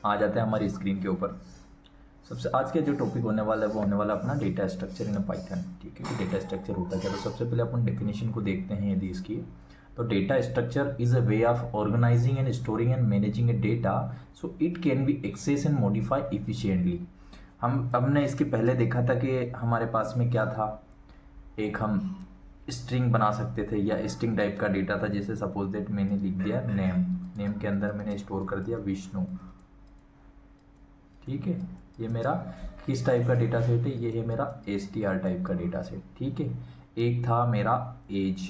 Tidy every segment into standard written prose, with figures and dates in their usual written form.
आ जाते हैं हमारी स्क्रीन के ऊपर। सबसे आज का जो टॉपिक होने वाला है वो होने वाला अपना डेटा स्ट्रक्चर इन पाइथन। ठीक है, कि डेटा स्ट्रक्चर होता क्या। तो सबसे पहले अपन डेफिनेशन को देखते हैं यदि इसकी। तो data structure is a way of organizing and storing and managing a data so it can be access and modify efficiently. हमने इसके पहले देखा था कि हमारे पास में क्या था, एक हम स्ट्रिंग बना सकते थे या स्ट्रिंग टाइप का डेटा था। जैसे सपोज दैट मैंने लिख दिया नेम के अंदर मैंने स्टोर कर दिया विष्णु। ठीक है, ये मेरा किस टाइप का डेटा सेट है, ये है मेरा str टाइप का डेटा सेट। ठीक है, एक था मेरा एज,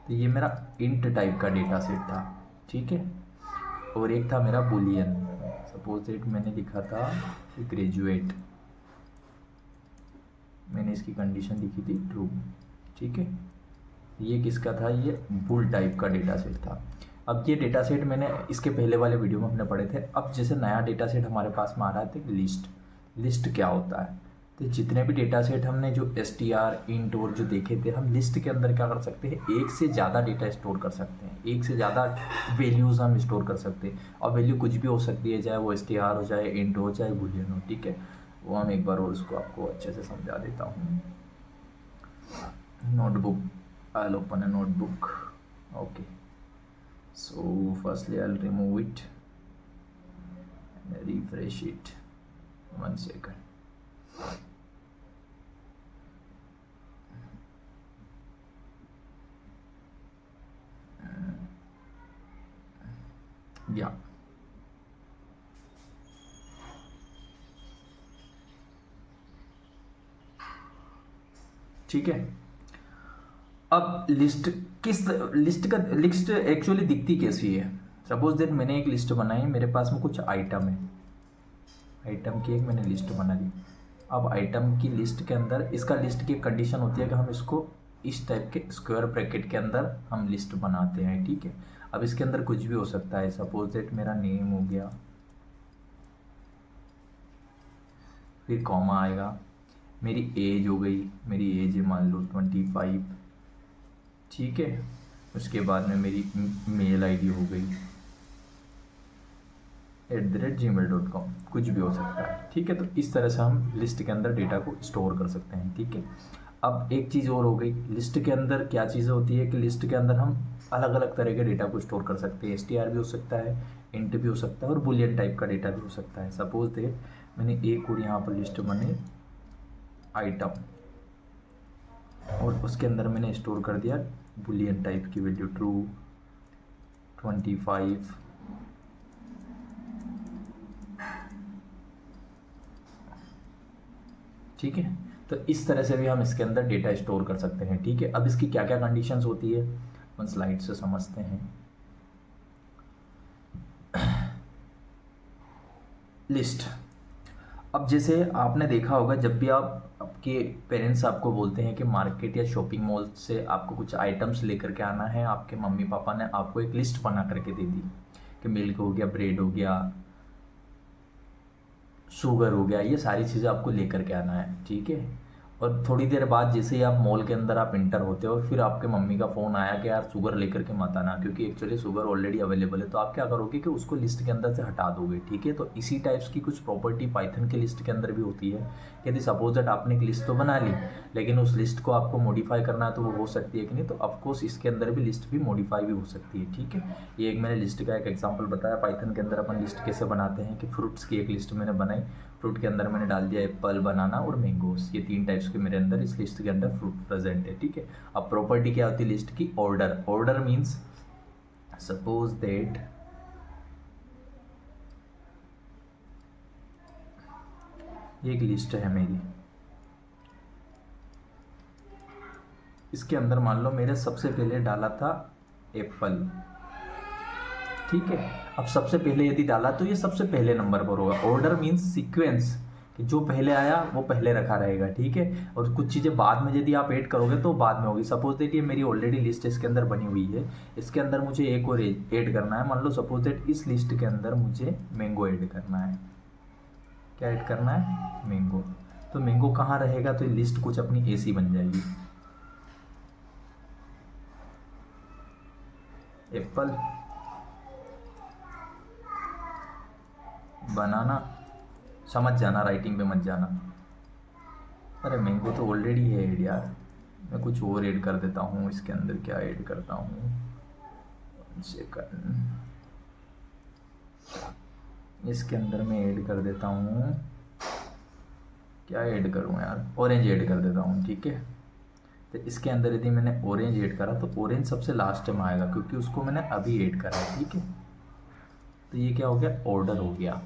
तो ये मेरा इंट टाइप का डेटा सेट था। ठीक है, और एक था मेरा बुलियन। सपोज दैट मैंने लिखा था ग्रेजुएट, मैंने इसकी कंडीशन लिखी थी ट्रू। ठीक है, ये किसका था, ये बुल टाइप का डेटा सेट था। अब ये डेटा सेट मैंने इसके पहले वाले वीडियो में हमने पढ़े थे। अब जैसे नया डेटा सेट हमारे पास में आ रहा है तो लिस्ट क्या होता है। तो जितने भी डेटा सेट हमने जो str इंट और जो देखे थे, हम लिस्ट के अंदर क्या कर सकते हैं, एक से ज़्यादा डेटा स्टोर कर सकते हैं, एक से ज़्यादा वैल्यूज़ हम स्टोर कर सकते हैं। और वैल्यू कुछ भी हो सकती है, चाहे वो str हो, चाहे इंट हो, चाहे बुलियन हो। ठीक है, वो हम एक बार और उसको आपको अच्छे से समझा देता हूँ। Notebook, I will open a notebook. Okay, so firstly I'll remove it and refresh it. 1 second. Yeah. ठीक है, अब लिस्ट लिस्ट एक्चुअली दिखती कैसी है। सपोज दैट मैंने एक लिस्ट बनाई, मेरे पास में कुछ आइटम है, आइटम की एक मैंने लिस्ट बना ली। अब आइटम की लिस्ट के अंदर इसका लिस्ट की कंडीशन होती है कि हम इसको इस टाइप के स्क्वायर ब्रैकेट के अंदर हम लिस्ट बनाते हैं। ठीक है, अब इसके अंदर कुछ भी हो सकता है। सपोज दैट मेरा नेम हो गया, फिर कॉमा आएगा, मेरी एज हो गई, मेरी एज है मान लो 25। ठीक है, उसके बाद में मेरी मेल आईडी हो गई @gmail.com, कुछ भी हो सकता है। ठीक है, तो इस तरह से हम लिस्ट के अंदर डेटा को स्टोर कर सकते हैं। ठीक है, अब एक चीज़ और हो गई, लिस्ट के अंदर क्या चीज़ें होती है कि लिस्ट के अंदर हम अलग अलग तरह के डेटा को स्टोर कर सकते हैं। str भी हो सकता है, इंट भी हो सकता है, और बुलियन टाइप का डेटा भी हो सकता है। सपोज दैट मैंने एक और यहाँ पर लिस्ट बनी आइटम, और उसके अंदर मैंने स्टोर कर दिया बुलियन टाइप की वैल्यू ट्रू 25। ठीक है, तो इस तरह से भी हम इसके अंदर डेटा स्टोर कर सकते हैं। ठीक है, अब इसकी क्या क्या कंडीशंस होती है हम स्लाइड से समझते हैं। लिस्ट, अब जैसे आपने देखा होगा, जब भी आपके पेरेंट्स आपको बोलते हैं कि मार्केट या शॉपिंग मॉल से आपको कुछ आइटम्स लेकर के आना है, आपके मम्मी पापा ने आपको एक लिस्ट बना करके दे दी कि मिल्क हो गया, ब्रेड हो गया, शुगर हो गया, ये सारी चीज़ें आपको लेकर के आना है। ठीक है, और थोड़ी देर बाद जैसे ही आप मॉल के अंदर आप इंटर होते हो, फिर आपके मम्मी का फ़ोन आया कि यार शुगर लेकर के मत आना, क्योंकि एक्चुअली शुगर ऑलरेडी अवेलेबल है। तो आप क्या करोगे कि उसको लिस्ट के अंदर से हटा दोगे। ठीक है, तो इसी टाइप्स की कुछ प्रॉपर्टी पाइथन के लिस्ट के अंदर भी होती है। यदि सपोज दैट आपने एक लिस्ट तो बना ली, लेकिन उस लिस्ट को आपको मॉडिफाई करना है तो वो हो सकती है कि नहीं, तो ऑफकोर्स इसके अंदर भी लिस्ट भी मॉडिफाई भी हो सकती है। ठीक है, ये एक मैंने लिस्ट का एक एग्जाम्पल बताया। पाइथन के अंदर अपन लिस्ट कैसे बनाते हैं कि फ्रूट्स की एक लिस्ट मैंने बनाई, फ्रूट के अंदर मैंने डाल दिया एप्पल, बनाना और मैंगोस, ये 3 टाइप्स के मेरे अंदर इस लिस्ट के अंदर फ्रूट प्रेजेंट है। ठीक है, अब प्रॉपर्टी क्या होती है लिस्ट की, order. Order means suppose that ये एक लिस्ट है मेरी, इसके अंदर मान लो मेरे सबसे पहले डाला था एप्पल। ठीक है, अब सबसे पहले यदि डाला तो ये सबसे पहले नंबर पर होगा। ऑर्डर मीन्स सीक्वेंस, कि जो पहले आया वो पहले रखा रहेगा। ठीक है, और कुछ चीज़ें बाद में यदि आप ऐड करोगे तो बाद में होगी। सपोज दैट ये मेरी ऑलरेडी लिस्ट इसके अंदर बनी हुई है, इसके अंदर मुझे एक और ऐड करना है। मान लो सपोज दैट इस लिस्ट के अंदर मुझे मैंगो ऐड करना है। क्या ऐड करना है, मैंगो। तो मैंगो कहाँ रहेगा, तो ये लिस्ट कुछ अपनी ऐसी बन जाएगी, एप्पल, बनाना, समझ जाना, राइटिंग पे मत जाना। अरे मैंगो तो ऑलरेडी है ऐड यार, मैं कुछ और ऐड कर देता हूँ इसके अंदर। क्या ऐड करता हूँ, सेकंड, इसके अंदर मैं ऐड कर देता हूँ, क्या ऐड करूँ यार, ऑरेंज ऐड कर देता हूँ, ठीक है। तो इसके अंदर यदि मैंने ऑरेंज ऐड करा तो ऑरेंज सबसे लास्ट में आएगा क्योंकि उसको मैंने अभी ऐड करा है, ठीक है। तो ये क्या हो गया, ऑर्डर हो गया।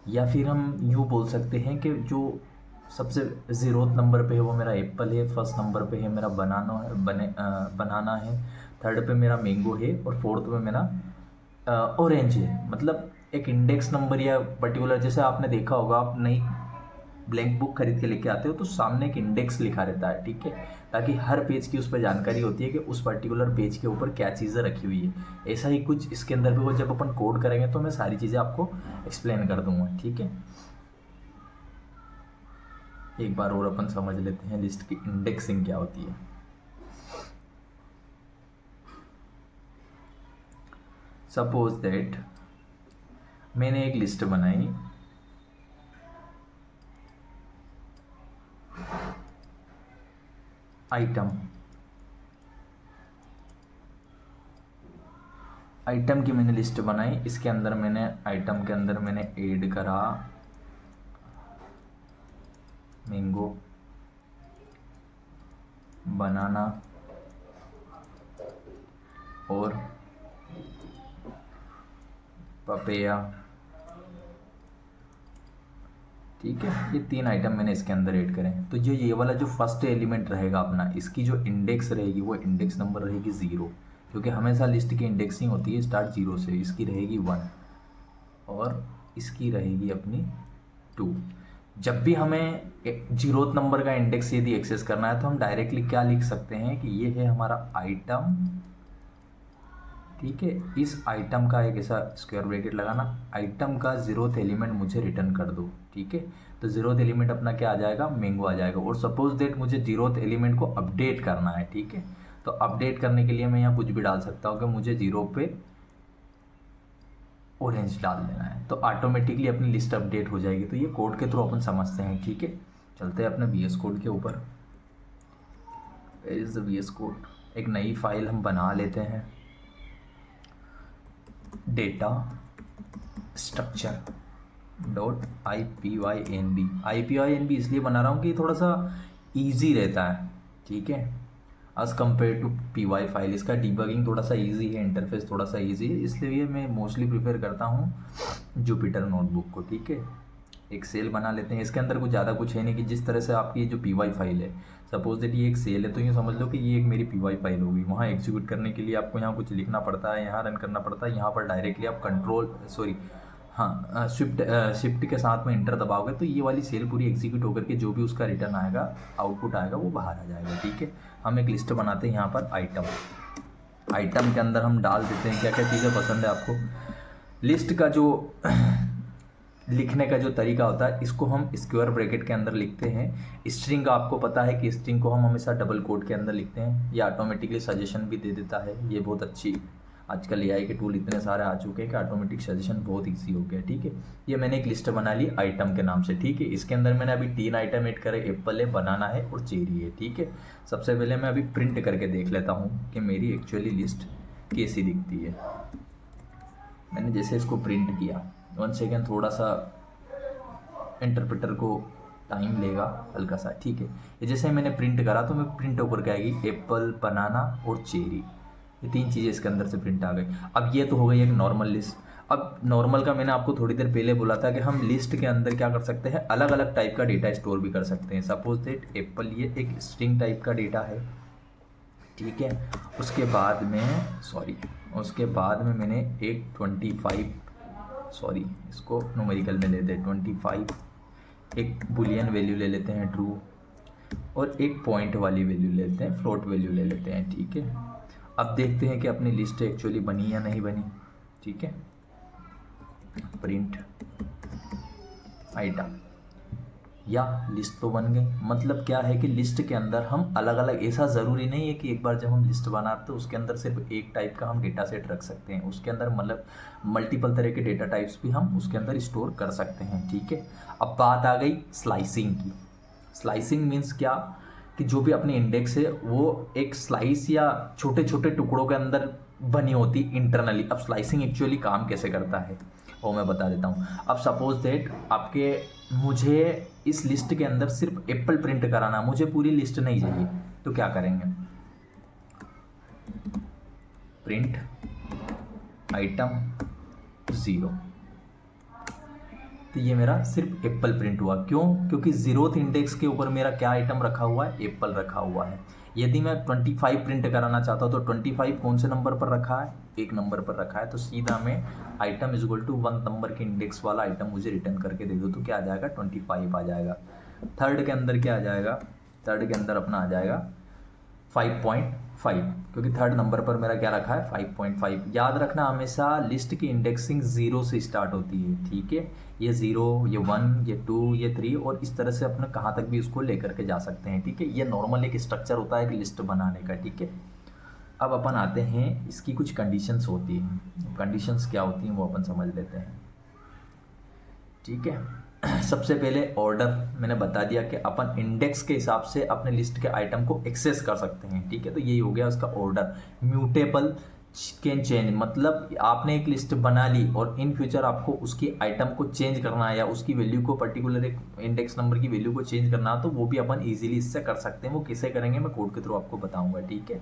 या फिर हम यूँ बोल सकते हैं कि जो सबसे ज़ीरोथ नंबर पे है वो मेरा एप्पल है, फर्स्ट नंबर पे है मेरा बनाना है, थर्ड पे मेरा मैंगो है और फोर्थ पे मेरा ऑरेंज है। मतलब एक इंडेक्स नंबर या पर्टिकुलर, जैसे आपने देखा होगा, आप नई ब्लैंक बुक खरीद के लेके आते हो तो सामने एक इंडेक्स लिखा रहता है, ठीक है, ताकि हर पेज की उस पर जानकारी होती है कि उस पर्टिकुलर पेज के ऊपर क्या चीज़ें रखी हुई है। ऐसा ही कुछ इसके अंदर भी हो, जब अपन कोड करेंगे तो मैं सारी चीज़ें आपको एक्सप्लेन कर दूंगा, ठीक है। एक बार और अपन समझ लेते हैं लिस्ट की इंडेक्सिंग क्या होती है। सपोज दैट मैंने एक लिस्ट बनाई, आइटम की मैंने लिस्ट बनाई। इसके अंदर मैंने आइटम के अंदर मैंने ऐड करा मैंगो, बनाना और पपेया, ठीक है। ये 3 आइटम मैंने इसके अंदर ऐड करें। तो जो ये वाला जो फर्स्ट एलिमेंट रहेगा अपना, इसकी जो इंडेक्स रहेगी वो इंडेक्स नंबर रहेगी 0, क्योंकि हमेशा लिस्ट की इंडेक्सिंग होती है स्टार्ट 0 से। इसकी रहेगी 1 और इसकी रहेगी अपनी 2। जब भी हमें 0th नंबर का इंडेक्स यदि एक्सेस करना है तो हम डायरेक्टली क्या लिख सकते हैं कि ये है हमारा आइटम, ठीक है। इस आइटम का एक ऐसा स्क्वायर ब्रैकेट लगाना, आइटम का 0th एलिमेंट मुझे रिटर्न कर दो, ठीक है। तो 0th एलिमेंट अपना क्या आ जाएगा, मैंगो आ जाएगा। और सपोज दैट मुझे 0th एलिमेंट को अपडेट करना है, ठीक है। तो अपडेट करने के लिए मैं यहाँ कुछ भी डाल सकता हूँ कि मुझे 0 पे ऑरेंज डाल देना है, तो ऑटोमेटिकली अपनी लिस्ट अपडेट हो जाएगी। तो ये कोड के थ्रू अपन समझते हैं, ठीक है। चलते हैं अपने VS कोड के ऊपर। इज VS कोड, एक नई फाइल हम बना लेते हैं, डेटा स्ट्रक्चर .ipynb। ipynb इसलिए बना रहा हूँ कि थोड़ा सा ईजी रहता है, ठीक है, as compare to py file. इसका डिबगिंग थोड़ा सा ईजी है, इंटरफेस थोड़ा सा ईजी है, इसलिए मैं मोस्टली प्रीफर करता हूँ जुपिटर नोटबुक को, ठीक है। एक सेल बना लेते हैं। इसके अंदर कुछ ज़्यादा कुछ है नहीं कि जिस तरह से आपकी जो py फाइल है, सपोज दैट ये एक सेल है तो ये समझ लो कि ये एक मेरी py फाइल होगी। वहाँ एग्जीक्यूट करने के लिए आपको यहाँ कुछ लिखना पड़ता है, यहाँ रन करना पड़ता है। यहाँ पर डायरेक्टली आप शिफ्ट के साथ में इंटर दबाओगे तो ये वाली सेल पूरी एग्जीक्यूट होकर के जो भी उसका रिटर्न आएगा, आउटपुट आएगा, वो बाहर आ जाएगा, ठीक है। हम एक लिस्ट बनाते हैं यहाँ पर आइटम के अंदर हम डाल देते हैं क्या क्या चीज़ें पसंद है आपको। लिस्ट का जो लिखने का जो तरीका होता है, इसको हम स्क्वायर ब्रैकेट के अंदर लिखते हैं। स्ट्रिंग का आपको पता है कि स्ट्रिंग को हम हमेशा डबल कोट के अंदर लिखते हैं। ये ऑटोमेटिकली सजेशन भी दे देता है। ये बहुत अच्छी, आजकल AI के टूल इतने सारे आ चुके हैं कि ऑटोमेटिक सजेशन बहुत ईजी हो गया, ठीक है। ये मैंने एक लिस्ट बना ली आइटम के नाम से, ठीक है। इसके अंदर मैंने अभी 3 आइटम ऐड करे, एप्पल है, बनाना है और चेरी है, ठीक है। सबसे पहले मैं अभी प्रिंट करके देख लेता हूँ कि मेरी एक्चुअली लिस्ट कैसी दिखती है। मैंने जैसे इसको प्रिंट किया, 1 सेकेंड, थोड़ा सा इंटरप्रेटर को टाइम लेगा हल्का सा, ठीक है। ये जैसे मैंने प्रिंट करा तो मैं प्रिंट होकर के आएगी एप्पल, बनाना और चेरी, ये 3 चीज़ें इसके अंदर से प्रिंट आ गई। अब ये तो हो गई एक नॉर्मल लिस्ट। अब नॉर्मल का मैंने आपको थोड़ी देर पहले बोला था कि हम लिस्ट के अंदर क्या कर सकते हैं, अलग अलग टाइप का डेटा स्टोर भी कर सकते हैं। सपोज दैट एप्पल ये एक स्ट्रिंग टाइप का डेटा है, ठीक है। उसके बाद में मैंने एक 25, इसको न्यूमेरिकल में लेते हैं 25, एक बुलियन वैल्यू ले लेते हैं ट्रू, और एक पॉइंट वाली वैल्यू ले लेते हैं, फ्लोट वैल्यू ले लेते हैं, ठीक है। अब देखते हैं कि अपनी लिस्ट एक्चुअली बनी या नहीं बनी, ठीक है। प्रिंट आइटम, या लिस्ट तो बन गई। मतलब क्या है कि लिस्ट के अंदर हम अलग अलग, ऐसा ज़रूरी नहीं है कि एक बार जब हम लिस्ट बनाते तो उसके अंदर सिर्फ एक टाइप का हम डेटा सेट रख सकते हैं, उसके अंदर मतलब मल्टीपल तरह के डेटा टाइप्स भी हम उसके अंदर स्टोर कर सकते हैं। ठीक है, अब बात आ गई स्लाइसिंग की। स्लाइसिंग मीन्स क्या कि जो भी अपनी इंडेक्स है वो एक स्लाइस या छोटे छोटे टुकड़ों के अंदर बनी होती इंटरनली। अब स्लाइसिंग एक्चुअली काम कैसे करता है वो मैं बता देता हूँ। अब सपोज दैट आपके, मुझे इस लिस्ट के अंदर सिर्फ एप्पल प्रिंट कराना, मुझे पूरी लिस्ट नहीं चाहिए, तो क्या करेंगे, प्रिंट आइटम 0। तो ये मेरा सिर्फ एप्पल प्रिंट हुआ। क्यों? क्योंकि 0th इंडेक्स के ऊपर मेरा क्या आइटम रखा हुआ है, एप्पल रखा हुआ है। यदि मैं 25 प्रिंट कराना चाहता हूँ तो 25 कौन से नंबर पर रखा है, 1 नंबर पर रखा है, तो सीधा मैं item is equal to 1 number के इंडेक्स वाला आइटम मुझे रिटर्न करके दे दो, तो क्या आ जाएगा, 25 आ जाएगा। थर्ड के अंदर क्या आ जाएगा, थर्ड के अंदर अपना आ जाएगा 5.5, क्योंकि थर्ड नंबर पर मेरा क्या रखा है, 5.5। याद रखना हमेशा लिस्ट की इंडेक्सिंग 0 से स्टार्ट होती है। ठीक है, ये 0, ये 1, ये 2, ये 3, और इस तरह से अपने कहाँ तक भी इसको लेकर के जा सकते हैं। ठीक है, ये नॉर्मल एक स्ट्रक्चर होता है एक लिस्ट बनाने का। ठीक है, अब अपन आते हैं, इसकी कुछ कंडीशंस होती हैं। कंडीशंस क्या होती हैं वो अपन समझ लेते हैं। ठीक है, सबसे पहले ऑर्डर मैंने बता दिया कि अपन इंडेक्स के हिसाब से अपने लिस्ट के आइटम को एक्सेस कर सकते हैं। ठीक है, तो यही हो गया उसका ऑर्डर। म्यूटेबल कैन चेंज, मतलब आपने एक लिस्ट बना ली और इन फ्यूचर आपको उसकी आइटम को चेंज करना है या उसकी वैल्यू को, पर्टिकुलर एक इंडेक्स नंबर की वैल्यू को चेंज करना है, तो वो भी अपन इजीली इससे कर सकते हैं। वो कैसे करेंगे मैं कोड के थ्रू आपको बताऊंगा। ठीक है,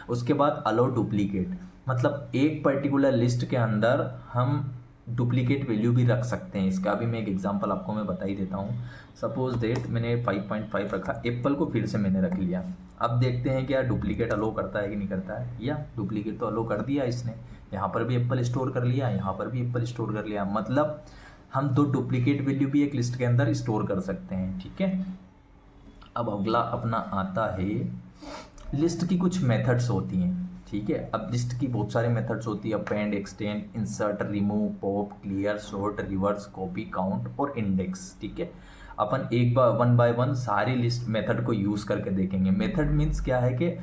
उसके बाद अलाउ डुप्लीकेट, मतलब एक पर्टिकुलर लिस्ट के अंदर हम डुप्लीकेट वैल्यू भी रख सकते हैं। इसका भी मैं एक एग्जांपल आपको मैं बता ही देता हूँ। सपोज डेट मैंने 5.5 रखा, एप्पल को फिर से मैंने रख लिया। अब देखते हैं क्या डुप्लीकेट अलो करता है कि नहीं करता है। या डुप्लीकेट तो अलो कर दिया इसने, यहाँ पर भी एप्पल स्टोर कर लिया, यहाँ पर भी एप्पल स्टोर कर लिया। मतलब हम 2 डुप्लीकेट वैल्यू भी एक लिस्ट के अंदर स्टोर कर सकते हैं। ठीक है, अब अगला अपना आता है, लिस्ट की कुछ मेथड्स होती हैं। ठीक है, अब लिस्ट की बहुत सारे मेथड्स होती है, append, extend, insert, remove, pop, clear, sort, reverse, copy, count और इंडेक्स। ठीक है, अपन एक बार 1 बाय 1 सारी लिस्ट मेथड को यूज़ करके देखेंगे। मेथड मीन्स क्या है कि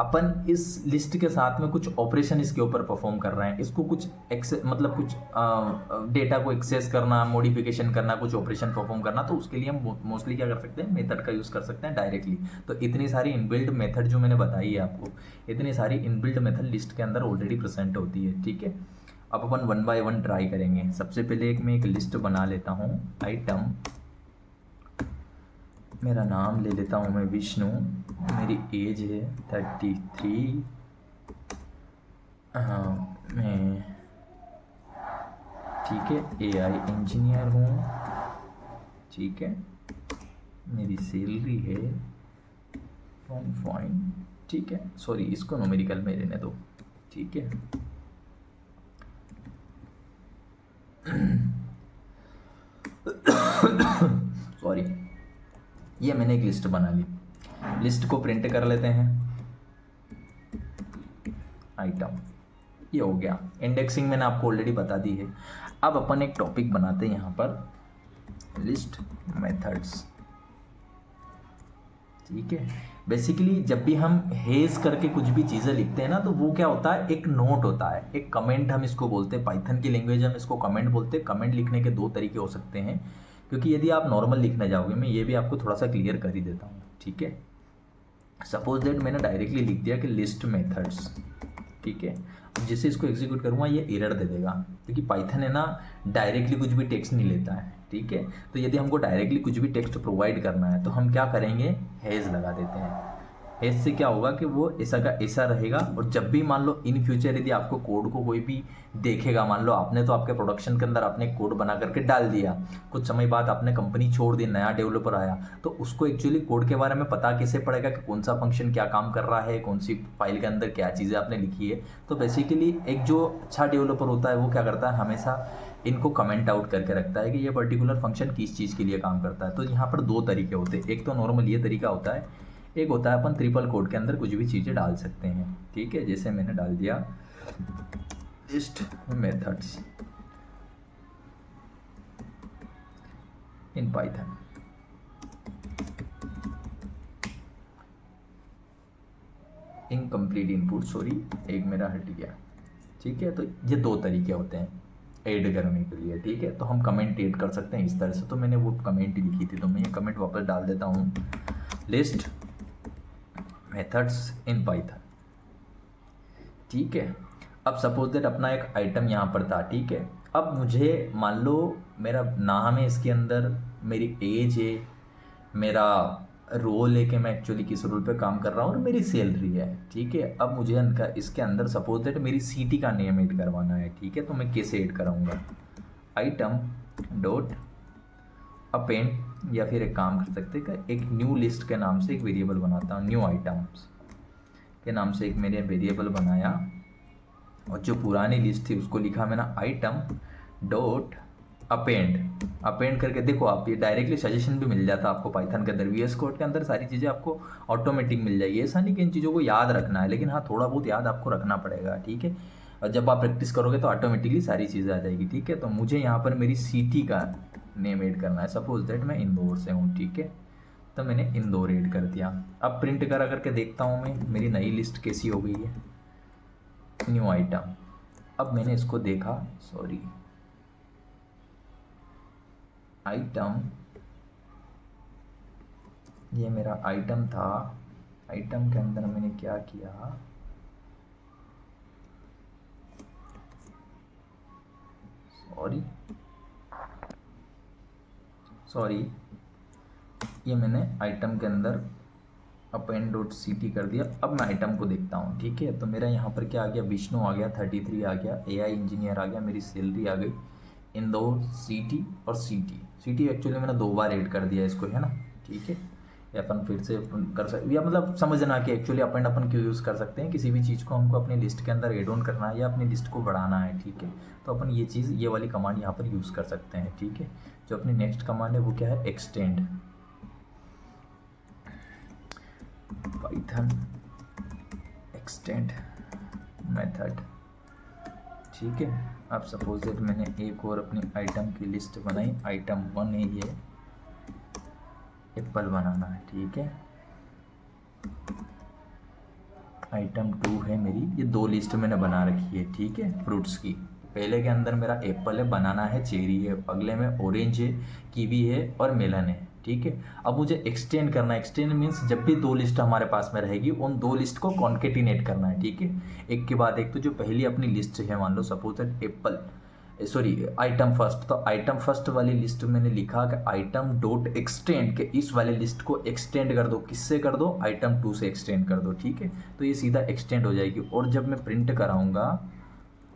अपन इस लिस्ट के साथ में कुछ ऑपरेशन इसके ऊपर परफॉर्म कर रहे हैं, इसको कुछ मतलब कुछ डेटा को एक्सेस करना, मॉडिफिकेशन करना, कुछ ऑपरेशन परफॉर्म करना, तो उसके लिए हम मोस्टली क्या कर सकते हैं, मेथड का यूज़ कर सकते हैं डायरेक्टली। तो इतनी सारी इनबिल्ट मेथड जो मैंने बताई है आपको, इतनी सारी इनबिल्ट मेथड लिस्ट के अंदर ऑलरेडी प्रेजेंट होती है। ठीक है, अब अपन 1 बाय 1 ट्राई करेंगे। सबसे पहले मैं एक लिस्ट बना लेता हूँ, आइटम, मेरा नाम ले लेता हूँ मैं विष्णु, मेरी एज है 33, हाँ मैं, ठीक है, AI इंजीनियर हूँ। ठीक है, मेरी सैलरी है 1 ठीक है, सॉरी इसको न्यूमेरिकल में लेने दो। ठीक है, सॉरी, ये मैंने एक लिस्ट बना ली। लिस्ट को प्रिंट कर लेते हैं, आइटम, ये हो गया। इंडेक्सिंग मैंने आपको ऑलरेडी बता दी है। अब अपन एक टॉपिक बनाते हैं यहाँ पर, लिस्ट मेथड्स। ठीक है, बेसिकली जब भी हम हेज करके कुछ भी चीज़ें लिखते हैं ना, तो वो क्या होता है, एक नोट होता है, एक कमेंट हम इसको बोलते हैं। पाइथन की लैंग्वेज हम इसको कमेंट बोलते हैं। कमेंट लिखने के 2 तरीके हो सकते हैं, क्योंकि यदि आप नॉर्मल लिखने जाओगे, मैं ये भी आपको थोड़ा सा क्लियर कर ही देता हूँ। ठीक है, सपोज दैट मैंने डायरेक्टली लिख दिया कि लिस्ट मेथड्स। ठीक है, जिससे इसको एग्जीक्यूट करूँगा ये एरर दे देगा, क्योंकि पाइथन है ना, डायरेक्टली कुछ भी टेक्स्ट नहीं लेता है। ठीक है, तो यदि हमको डायरेक्टली कुछ भी टेक्स्ट प्रोवाइड करना है तो हम क्या करेंगे, हेज लगा देते हैं। हेज से क्या होगा कि वो ऐसा का ऐसा रहेगा, और जब भी मान लो इन फ्यूचर यदि आपको कोड को कोई भी देखेगा, मान लो आपने तो आपके प्रोडक्शन के अंदर आपने कोड बना करके डाल दिया, कुछ समय बाद आपने कंपनी छोड़ दी, नया डेवलपर आया, तो उसको एक्चुअली कोड के बारे में पता कैसे पड़ेगा कि कौन सा फंक्शन क्या काम कर रहा है, कौन सी फाइल के अंदर क्या चीज़ें आपने लिखी है। तो बेसिकली एक जो अच्छा डेवलपर होता है वो क्या करता है, हमेशा इनको कमेंट आउट करके रखता है कि ये पर्टिकुलर फंक्शन किस चीज़ के लिए काम करता है। तो यहाँ पर 2 तरीके होते हैं, एक तो नॉर्मल ये तरीका होता है, एक होता है अपन ट्रिपल कोड के अंदर कुछ भी चीज़ें डाल सकते हैं। ठीक है, जैसे मैंने डाल दिया list methods in Python. Incomplete input, sorry एक मेरा हट गया। ठीक है, तो ये 2 तरीके होते हैं ऐड करने के लिए। ठीक है, तो हम कमेंट ऐड कर सकते हैं इस तरह से। तो मैंने वो कमेंट ही लिखी थी, तो मैं ये कमेंट वापस डाल देता हूँ, लिस्ट मेथड्स इन पाइथन। ठीक है, अब सपोज दैट अपना एक आइटम यहाँ पर था। ठीक है, अब मुझे मान लो मेरा नाम है इसके अंदर, मेरी एज है, मेरा रोल है कि मैं एक्चुअली किस रोल पे काम कर रहा हूँ, और मेरी सैलरी है। ठीक है, अब मुझे इनका इसके अंदर सपोज दैट मेरी सिटी का नेम ऐड करवाना है। ठीक है, तो मैं कैसे ऐड कराऊंगा, आइटम डॉट अपेंड, या फिर एक काम कर सकते हैं कि एक न्यू लिस्ट के नाम से एक वेरिएबल बनाता हूँ, न्यू आइटम्स के नाम से एक मैंने वेरिएबल बनाया, और जो पुरानी लिस्ट थी उसको लिखा मैंने आइटम डॉट अपेंड। अपेंड करके देखो आप, ये डायरेक्टली सजेशन भी मिल जाता है आपको पाइथन के अंदर, वीएस कोड के अंदर सारी चीज़ें आपको ऑटोमेटिक मिल जाएगी। ऐसा नहीं कि इन चीज़ों को याद रखना है, लेकिन हाँ थोड़ा बहुत याद आपको रखना पड़ेगा। ठीक है, और जब आप प्रैक्टिस करोगे तो ऑटोमेटिकली सारी चीज़ें आ जाएगी। ठीक है, तो मुझे यहाँ पर मेरी सिटी का नेम ऐड करना है, सपोज दैट मैं इंदौर से हूँ। ठीक है, तो मैंने इंदौर ऐड कर दिया। अब प्रिंट करा करके देखता हूँ मैं मेरी नई लिस्ट कैसी हो गई है, न्यू आइटम। अब मैंने इसको देखा, सॉरी आइटम, ये मेरा आइटम था, आइटम के अंदर मैंने क्या किया, सॉरी ये मैंने आइटम के अंदर अपेंड डॉट ct कर दिया। अब मैं आइटम को देखता हूँ। ठीक है, तो मेरा यहाँ पर क्या आ गया, विष्णु आ गया, 33 आ गया, AI इंजीनियर आ गया, मेरी सैलरी आ गई, इंदौर, सिटी और सिटी एक्चुअली मैंने 2 बार ऐड कर दिया इसको, है ना। ठीक है, या अपन फिर से कर सकते, या मतलब समझना कि एक्चुअली अपेंड अपन क्यों यूज़ कर सकते हैं, किसी भी चीज़ को हमको अपनी लिस्ट के अंदर एड ऑन करना है या अपनी लिस्ट को बढ़ाना है। ठीक है, तो अपन ये चीज़, ये वाली कमांड यहाँ पर यूज़ कर सकते हैं। ठीक है, जो अपनी नेक्स्ट कमांड है वो क्या है, एक्सटेंड, पाइथन एक्सटेंड मेथड। ठीक है, अब सपोज दैट मैंने एक और अपनी आइटम की लिस्ट बनाई, आइटम 1 है ये, एप्पल बनाना है। ठीक है, आइटम 2 है मेरी, ये 2 लिस्ट मैंने बना रखी है। ठीक है, फ्रूट्स की, पहले के अंदर मेरा एप्पल है, बनाना है चेरी है, अगले में ऑरेंज है, कीवी है और मेलन है। ठीक है, अब मुझे एक्सटेंड करना है। एक्सटेंड मीन्स जब भी 2 लिस्ट हमारे पास में रहेगी उन 2 लिस्ट को कॉन्केटिनेट करना है। ठीक है, एक के बाद एक। तो जो पहली अपनी लिस्ट है, मान लो suppose that apple, sorry item first, तो आइटम फर्स्ट वाली लिस्ट मैंने लिखा कि आइटम डॉट एक्सटेंड, के इस वाले लिस्ट को एक्सटेंड कर दो, किससे कर दो, आइटम 2 से एक्सटेंड कर दो। ठीक है, तो ये सीधा एक्सटेंड हो जाएगी। और जब मैं प्रिंट कराऊंगा,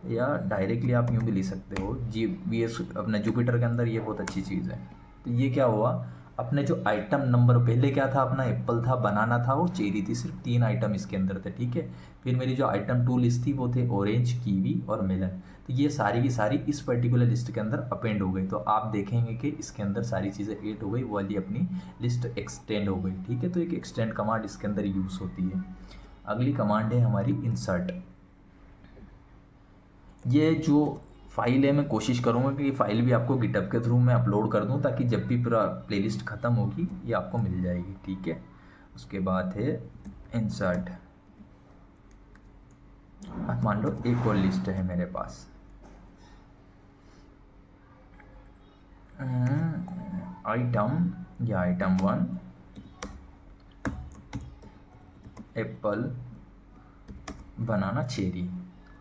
या डायरेक्टली आप यूँ भी लिख सकते हो, VS अपने जुपिटर के अंदर, ये बहुत अच्छी चीज़ है। तो ये क्या हुआ, अपने जो आइटम नंबर पहले क्या था, अपना एप्पल था, बनाना था और चेरी थी, सिर्फ 3 आइटम इसके अंदर थे। ठीक है, फिर मेरी जो आइटम 2 लिस्ट थी वो थे ऑरेंज, कीवी और मेलन। तो ये सारी की सारी इस पर्टिकुलर लिस्ट के अंदर अपेंड हो गई। तो आप देखेंगे कि इसके अंदर सारी चीज़ें ऐड हो गई, वो वाली अपनी लिस्ट एक्सटेंड हो गई। ठीक है, तो एक एक्सटेंड कमांड इसके अंदर यूज़ होती है। अगली कमांड है हमारी इंसर्ट। ये जो फाइल है, मैं कोशिश करूँगा कि ये फाइल भी आपको गिटहब के थ्रू मैं अपलोड कर दूँ, ताकि जब भी पूरा प्लेलिस्ट ख़त्म होगी ये आपको मिल जाएगी। ठीक है, उसके बाद है इंसर्ट। अब मान लो एक और लिस्ट है मेरे पास, आइटम, या आइटम 1 एप्पल, बनाना, चेरी,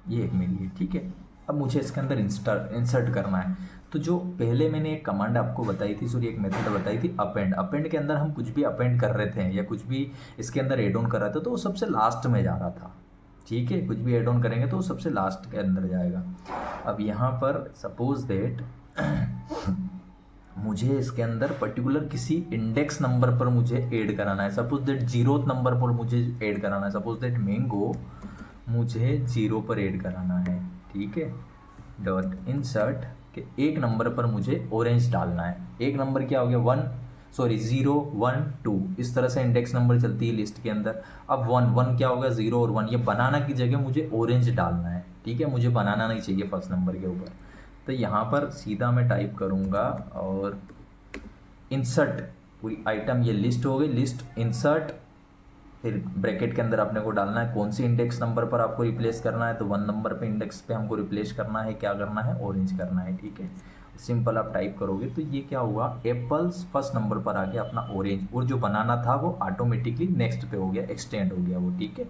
ये एक मेरी है। ठीक है, अब मुझे इसके अंदर इंसर्ट करना है। तो जो पहले मैंने एक कमांड आपको बताई थी, सॉरी एक मेथड बताई थी, अपेंड। अपेंड के अंदर हम कुछ भी अपेंड कर रहे थे या कुछ भी इसके अंदर एड ऑन कर रहे थे, तो वो सबसे लास्ट में जा रहा था। ठीक है, कुछ भी एड ऑन करेंगे तो वो सबसे लास्ट के अंदर जाएगा। अब यहाँ पर सपोज दैट मुझे इसके अंदर पर्टिकुलर किसी इंडेक्स नंबर पर मुझे ऐड कराना है, सपोज दैट 0th नंबर पर मुझे ऐड कराना है, सपोज दैट मैंगो मुझे 0 पर ऐड कराना है। ठीक है, डॉट इंसर्ट के 1 नंबर पर मुझे ऑरेंज डालना है। 1 नंबर क्या हो गया, 0 1 2, इस तरह से इंडेक्स नंबर चलती है लिस्ट के अंदर। अब 1 क्या होगा, 0 और 1, ये बनाना की जगह मुझे ऑरेंज डालना है। ठीक है, मुझे बनाना नहीं चाहिए फर्स्ट नंबर के ऊपर। तो यहाँ पर सीधा मैं टाइप करूँगा और इंसर्ट, पूरी आइटम, ये लिस्ट हो गई, लिस्ट इंसर्ट फिर ब्रैकेट के अंदर अपने को डालना है कौन सी इंडेक्स नंबर पर आपको रिप्लेस करना है, तो 1 नंबर पे इंडेक्स पे हमको रिप्लेस करना है, क्या करना है, ऑरेंज करना है। ठीक है, सिंपल आप टाइप करोगे तो ये क्या हुआ, एप्पल्स फर्स्ट नंबर पर आ गया अपना ऑरेंज, और जो बनाना था वो ऑटोमेटिकली नेक्स्ट पे हो गया, एक्सटेंड हो गया वो। ठीक है,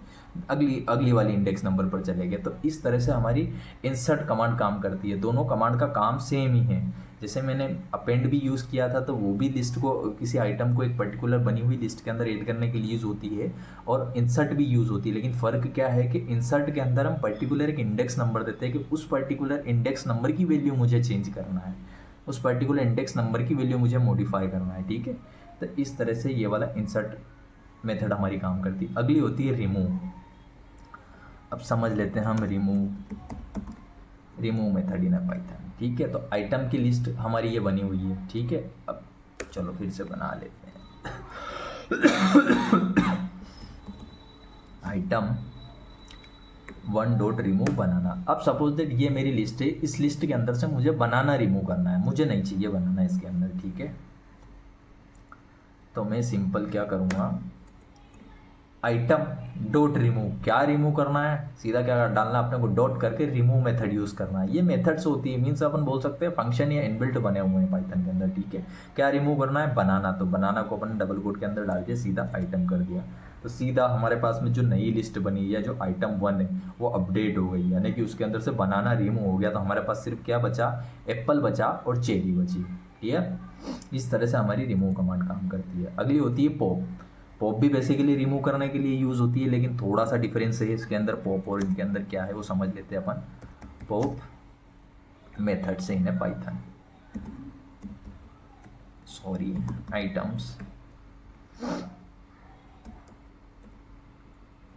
अगली वाली इंडेक्स नंबर पर चले गए। तो इस तरह से हमारी इंसर्ट कमांड काम करती है। दोनों कमांड का काम सेम ही है। जैसे मैंने अपेंड भी यूज़ किया था तो वो भी लिस्ट को, किसी आइटम को एक पर्टिकुलर बनी हुई लिस्ट के अंदर ऐड करने के लिए यूज़ होती है, और इंसर्ट भी यूज़ होती है। लेकिन फ़र्क क्या है कि इंसर्ट के अंदर हम पर्टिकुलर एक इंडेक्स नंबर देते हैं कि उस पर्टिकुलर इंडेक्स नंबर की वैल्यू मुझे चेंज करना है, उस पर्टिकुलर इंडेक्स नंबर की वैल्यू मुझे मॉडिफाई करना है। ठीक है, तो इस तरह से ये वाला इंसर्ट मेथड हमारी काम करती है। अगली होती है रिमूव। अब समझ लेते हैं हम रिमूव मेथड इन पाइथन। ठीक है, तो आइटम की लिस्ट हमारी ये बनी हुई है। ठीक है, अब चलो फिर से बना लेते हैं। आइटम 1 डॉट रिमूव बनाना। अब सपोज दैट ये मेरी लिस्ट है, इस लिस्ट के अंदर से मुझे बनाना रिमूव करना है, मुझे नहीं चाहिए बनाना इसके अंदर। ठीक है, तो मैं सिंपल क्या करूँगा, आइटम डॉट रिमूव। क्या रिमूव करना है, सीधा क्या डालना है अपने को, डॉट करके रिमूव मेथड यूज़ करना है। ये मेथड्स होती है, मीन्स अपन बोल सकते हैं फंक्शन या इनबिल्ट बने हुए हैं पाइथन के अंदर। ठीक है, क्या रिमूव करना है, बनाना, तो बनाना को अपन डबल कोट के अंदर डाल दिया, सीधा आइटम कर दिया, तो सीधा हमारे पास में जो नई लिस्ट बनी है, जो आइटम 1 है वो अपडेट हो गई, यानी कि उसके अंदर से बनाना रिमूव हो गया। तो हमारे पास सिर्फ क्या बचा, एप्पल बचा और चेरी बची। ठीक है, इस तरह से हमारी रिमूव कमांड काम करती है। अगली होती है पॉप। पॉप भी बेसिकली रिमूव करने के लिए यूज़ होती है, लेकिन थोड़ा सा डिफरेंस है इसके अंदर पॉप और इनके अंदर क्या है वो समझ लेते हैं अपन। पॉप मेथड से in Python, sorry, items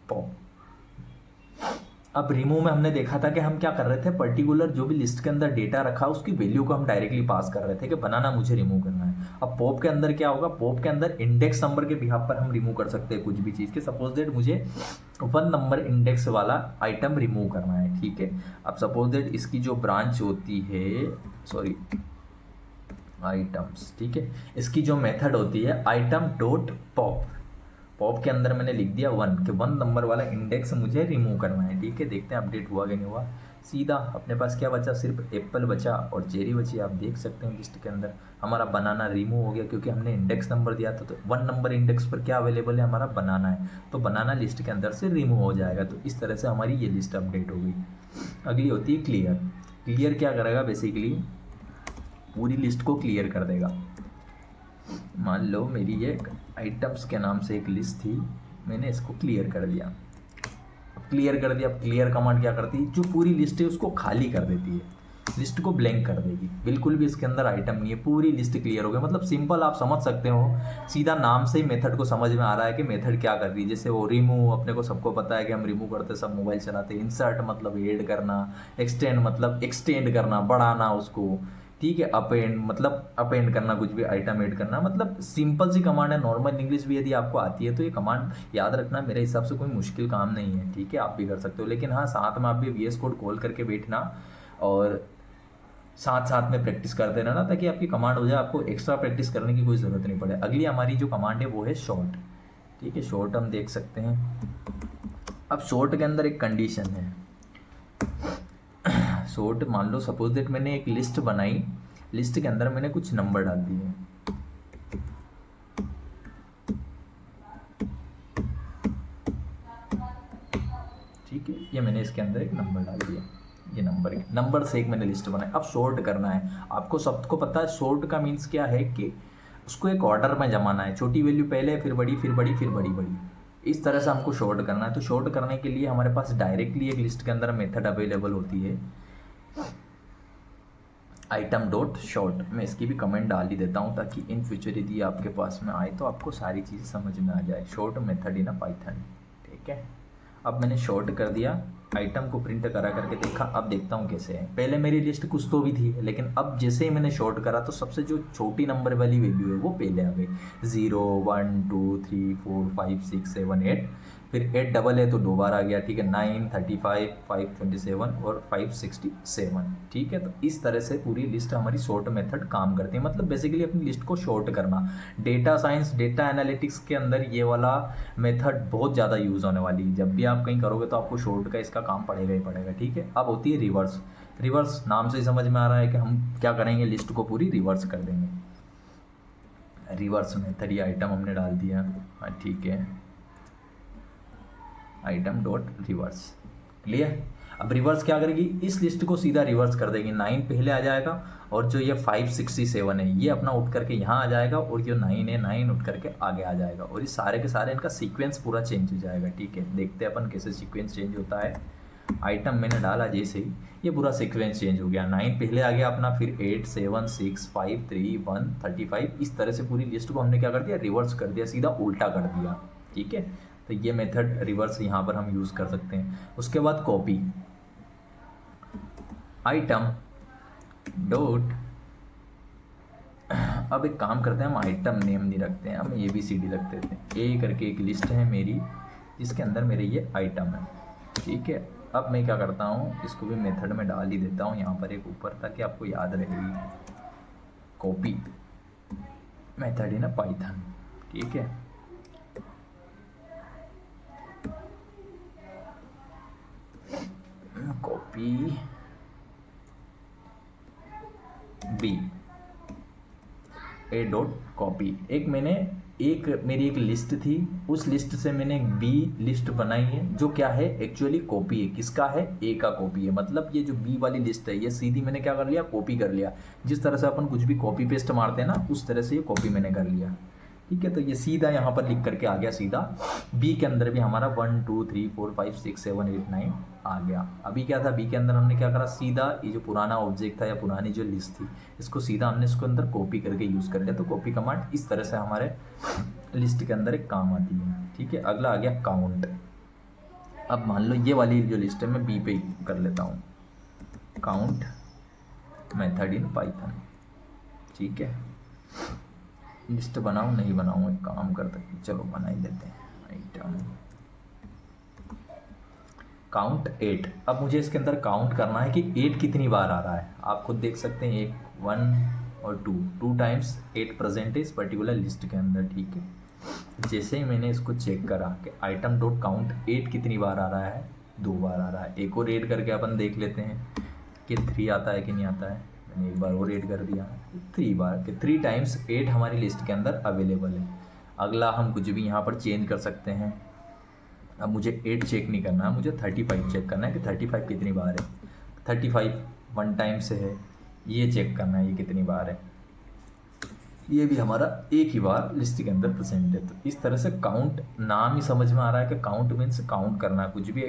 pop. अब रिमूव में हमने देखा था कि हम क्या कर रहे थे, पर्टिकुलर जो भी लिस्ट के अंदर डेटा रखा उसकी वैल्यू को हम डायरेक्टली पास कर रहे थे कि बनाना मुझे रिमूव करना है। अब पॉप के अंदर क्या होगा, पॉप के अंदर इंडेक्स नंबर के बिहाफ पर हम रिमूव कर सकते हैं कुछ भी चीज़ के। सपोज दैट मुझे 1 नंबर इंडेक्स वाला आइटम रिमूव करना है। ठीक है, अब सपोज दैट इसकी जो ब्रांच होती है, सॉरी, आइटम्स, ठीक है, इसकी जो मेथड होती है आइटम डॉट पॉप। पॉप के अंदर मैंने लिख दिया 1 कि 1 नंबर वाला इंडेक्स मुझे रिमूव करना है। ठीक है, देखते हैं अपडेट हुआ कि नहीं हुआ। सीधा अपने पास क्या बचा, सिर्फ एप्पल बचा और चेरी बची। आप देख सकते हैं लिस्ट के अंदर हमारा बनाना रिमूव हो गया, क्योंकि हमने इंडेक्स नंबर दिया था। तो 1 नंबर इंडेक्स पर क्या अवेलेबल है, हमारा बनाना है, तो बनाना लिस्ट के अंदर से रिमूव हो जाएगा। तो इस तरह से हमारी ये लिस्ट अपडेट हो गई। अगली होती है क्लियर। क्लियर क्या करेगा, बेसिकली पूरी लिस्ट को क्लियर कर देगा। मान लो मेरी ये आइटम्स के नाम से एक लिस्ट थी, मैंने इसको क्लियर कर दिया। क्लियर कर दिया, अब क्लियर कमांड क्या करती है, जो पूरी लिस्ट है उसको खाली कर देती है, लिस्ट को ब्लैंक कर देगी, बिल्कुल भी इसके अंदर आइटम नहीं है, पूरी लिस्ट क्लियर हो गई। मतलब सिंपल आप समझ सकते हो, सीधा नाम से ही मेथड को समझ में आ रहा है कि मेथड क्या कर रही है। जैसे वो रिमूव, अपने को सबको पता है कि हम रिमूव करते सब मोबाइल चलाते हैं। इंसर्ट मतलब ऐड करना, एक्सटेंड मतलब एक्सटेंड करना, बढ़ाना उसको। ठीक है, अपेंड मतलब अपेंड करना, कुछ भी आइटम ऐड करना। मतलब सिंपल सी कमांड है। नॉर्मल इंग्लिश भी यदि आपको आती है तो ये कमांड याद रखना मेरे हिसाब से कोई मुश्किल काम नहीं है। ठीक है, आप भी कर सकते हो, लेकिन हाँ साथ में आप भी VS कोड खोल करके बैठना और साथ साथ में प्रैक्टिस करते रहना, ताकि आपकी कमांड हो जाए, आपको एक्स्ट्रा प्रैक्टिस करने की कोई ज़रूरत नहीं पड़े। अगली हमारी जो कमांड है वो है शॉर्ट। ठीक है, शॉर्ट हम देख सकते हैं। अब शॉर्ट के अंदर एक कंडीशन है। शॉर्ट मान लो सपोज दैट मैंने एक लिस्ट बनाई, लिस्ट के अंदर मैंने कुछ नंबर डाल दिए। ठीक है, ये मैंने इसके अंदर एक नंबर डाल दिया, ये नंबर से एक मैंने लिस्ट बनाई। अब शॉर्ट करना है, आपको सबको पता है शॉर्ट का मीन्स क्या है कि उसको एक ऑर्डर में जमाना है, छोटी वैल्यू पहले, फिर बड़ी, फिर बड़ी, फिर बड़ी बड़ी, इस तरह से हमको शॉर्ट करना है। तो शॉर्ट करने के लिए हमारे पास डायरेक्टली एक लिस्ट के अंदर मेथड अवेलेबल होती है, आइटम डॉट शॉर्ट। मैं इसकी भी कमेंट डाल ही देता हूँ ताकि इन फ्यूचर यदि आपके पास में आए तो आपको सारी चीज़ें समझ में आ जाए। Short method in Python. ठीक है, अब मैंने शॉर्ट कर दिया आइटम को प्रिंट करा करके देखा, अब देखता हूँ कैसे है। पहले मेरी लिस्ट कुछ तो भी थी, लेकिन अब जैसे ही मैंने शॉर्ट करा तो सबसे जो छोटी नंबर वाली वैल्यू है वो पहले आ गई। 0 1 2 3 4 5 6 7 8, फिर 8 डबल है तो 2 बार आ गया, ठीक है। 9 35 5 27 और 5 67, ठीक है। तो इस तरह से पूरी लिस्ट हमारी शॉर्ट मेथड काम करती है, मतलब बेसिकली अपनी लिस्ट को शॉर्ट करना। डेटा साइंस, डेटा एनालिटिक्स के अंदर ये वाला मेथड बहुत ज़्यादा यूज़ होने वाली है। जब भी आप कहीं करोगे तो आपको शॉर्ट का इसका काम पड़ेगा ही पड़ेगा, ठीक है। अब होती है रिवर्स। रिवर्स नाम से ही समझ में आ रहा है कि हम क्या करेंगे, लिस्ट को पूरी रिवर्स कर देंगे। रिवर्स मेथड, ये आइटम हमने डाल दिया, हाँ ठीक है, आइटम डॉट रिवर्स, क्लियर। अब रिवर्स क्या करेगी, इस लिस्ट को सीधा रिवर्स कर देगी। 9 पहले आ जाएगा और जो ये 567 है ये अपना उठ करके यहाँ आ जाएगा, और जो 9 है 9 उठ करके आगे आ जाएगा, और ये सारे के सारे इनका सीक्वेंस पूरा चेंज हो जाएगा, ठीक है। देखते हैं अपन कैसे सीक्वेंस चेंज होता है। आइटम मैंने डाला जैसे ही ये पूरा सीक्वेंस चेंज हो गया। 9 पहले आ गया अपना, फिर 8 7 6 5 3 1 35। इस तरह से पूरी लिस्ट को हमने क्या कर दिया, रिवर्स कर दिया, सीधा उल्टा कर दिया, ठीक है। तो ये मेथड रिवर्स यहाँ पर हम यूज़ कर सकते हैं। उसके बाद कॉपी, आइटम डॉट, अब एक काम करते हैं, हम आइटम नेम नहीं रखते हैं, हम ABCD रख देते हैं। ए करके एक लिस्ट है मेरी जिसके अंदर मेरे ये आइटम है, ठीक है। अब मैं क्या करता हूँ, इसको भी मेथड में डाल ही देता हूँ यहाँ पर एक ऊपर, ताकि आपको याद रहेगी। कॉपी मेथड है ना पाइथन, ठीक है। Copy B, a dot copy. एक मेरी एक लिस्ट थी, उस लिस्ट से मैंने एक बी लिस्ट बनाई है, जो क्या है एक्चुअली कॉपी है। किसका है, ए का कॉपी है। मतलब ये जो बी वाली लिस्ट है ये सीधी मैंने क्या कर लिया, कॉपी कर लिया। जिस तरह से अपन कुछ भी कॉपी पेस्ट मारते हैं ना, उस तरह से ये कॉपी मैंने कर लिया, ठीक है। तो ये सीधा यहाँ पर लिख करके आ गया सीधा। बी के अंदर भी हमारा 1 2 3 4 5 6 7 8 9 आ गया। अभी क्या था, बी के अंदर हमने क्या करा, सीधा ये जो पुराना ऑब्जेक्ट था या पुरानी जो लिस्ट थी, इसको सीधा हमने इसको अंदर कॉपी करके यूज़ कर लिया। तो कॉपी कमांड इस तरह से हमारे लिस्ट के अंदर एक काम आती है, ठीक है। अगला आ गया काउंट। अब मान लो ये वाली जो लिस्ट है मैं बी पे कर लेता हूँ, काउंट मेथड इन पाइथन, ठीक है। लिस्ट बनाऊँ नहीं बनाऊँ, एक काम करते हैं, चलो बना ही देते हैं। Item count 8। अब मुझे इसके अंदर काउंट करना है कि 8 कितनी बार आ रहा है। आप खुद देख सकते हैं, 1 और 2 टाइम्स 8 प्रेजेंट है इस पर्टिकुलर लिस्ट के अंदर, ठीक है। जैसे ही मैंने इसको चेक करा कि आइटम डॉट काउंट 8 कितनी बार आ रहा है, 2 बार आ रहा है। एक और ऐड करके अपन देख लेते हैं कि 3 आता है कि नहीं आता है। मैंने एक बार और ऐड कर दिया, 3 बार के 3 टाइम्स 8 हमारी लिस्ट के अंदर अवेलेबल है। अगला हम कुछ भी यहाँ पर चेंज कर सकते हैं। अब मुझे 8 चेक नहीं करना है, मुझे 35 चेक करना है कि 35 कितनी बार है। 35 1 टाइम से है, ये चेक करना है ये कितनी बार है। ये भी हमारा एक ही बार लिस्ट के अंदर प्रेजेंट है। तो इस तरह से काउंट, नाम ही समझ में आ रहा है कि काउंट मीन्स काउंट करना, कुछ भी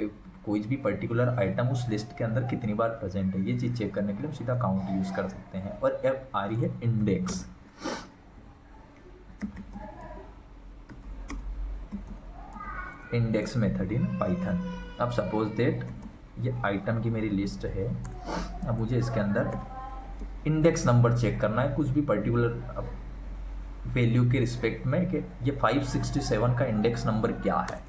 कोई भी पर्टिकुलर आइटम उस लिस्ट के अंदर कितनी बार प्रेजेंट है, ये चीज़ चेक करने के लिए हम सीधा काउंट यूज़ कर सकते हैं। और अब आ रही है index. Index method in Python. अब सपोज दैट ये आइटम की मेरी लिस्ट है, अब मुझे इसके अंदर इंडेक्स नंबर चेक करना है कुछ भी पर्टिकुलर वैल्यू के रिस्पेक्ट में, कि ये 567 का इंडेक्स नंबर क्या है,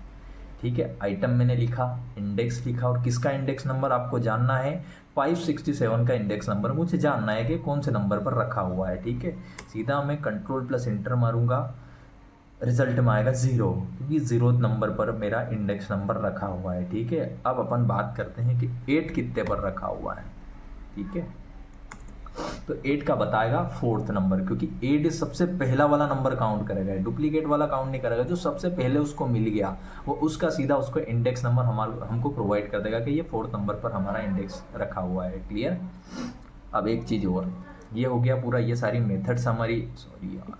ठीक है। आइटम मैंने लिखा, इंडेक्स लिखा, और किसका इंडेक्स नंबर आपको जानना है, 567 का इंडेक्स नंबर मुझे जानना है कि कौन से नंबर पर रखा हुआ है, ठीक है। सीधा मैं कंट्रोल+Enter मारूंगा, रिजल्ट में आएगा 0, क्योंकि 0 नंबर पर मेरा इंडेक्स नंबर रखा हुआ है, ठीक है। अब अपन बात करते हैं कि 8 कितने पर रखा हुआ है, ठीक है। तो 8 का बताएगा 4th नंबर, क्योंकि 8 सबसे पहला वाला नंबर काउंट करेगा, डुप्लीकेट वाला काउंट नहीं करेगा। जो सबसे पहले उसको मिल गया वो उसका सीधा उसको इंडेक्स नंबर हमको प्रोवाइड कर देगा कि ये 4th नंबर पर हमारा इंडेक्स रखा हुआ है, क्लियर। अब एक चीज़ और, ये हो गया पूरा, ये सारी मेथड्स हमारी, सॉरी यार,